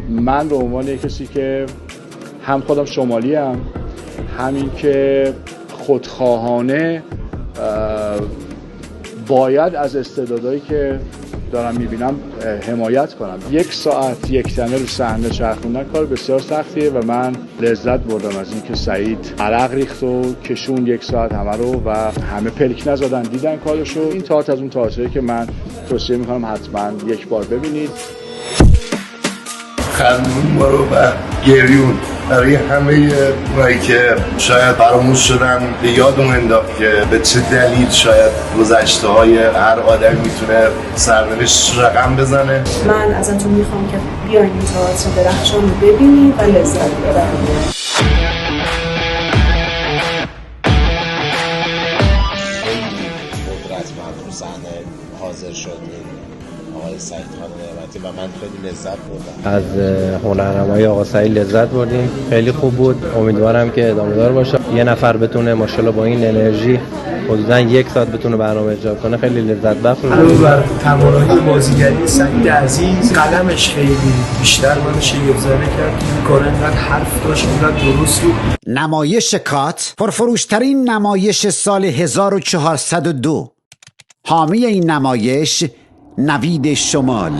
من به عنوان کسی که هم خودم شمالی هم، همین که خودخواهانه باید از استعدادایی که دارم میبینم حمایت کنم. 1 ساعت یک تنه رو صحنه چرخوندن کار بسیار سختیه و من لذت بردم از اینکه سعید عرق ریخت و کشون 1 ساعت همه رو و همه پلک نزدن دیدن کارشو. این تئاتر از اون تئاتری که من توصیه میکنم حتما یک بار ببینید. خندون ما رو و گریون برای همه اونایی که شاید فراموش شدن به یادمون انداخت که به چه دلیل شاید گذشته های هر آدم میتونه سرنوشت رقم بزنه. من ازتون میخوام که بیاین این تئاتر درخشان رو ببینید و لذت ببرید. قدرتمند رو صحنه حاضر شدیم آقای سعید خان نعمتی و من خیلی لذت بردم. از هنرنمایی آقا سعید لذت بردیم، خیلی خوب بود. امیدوارم که ادامه دار باشه. یه نفر بتونه ماشاءالله با این انرژی حدوداً 1 ساعت بتونه برنامه اجرا کنه خیلی لذت بخش. علاوه بر توانایی بازیگری سعید عزیز، قلمش خیلی بیشتر منو شگفت‌زده کرد. این کار انقدر حرف داشت، انقدر درست بود. نمایش کات پرفروشترین نمایش سال 1402. حامی این نمایش نوید شمال.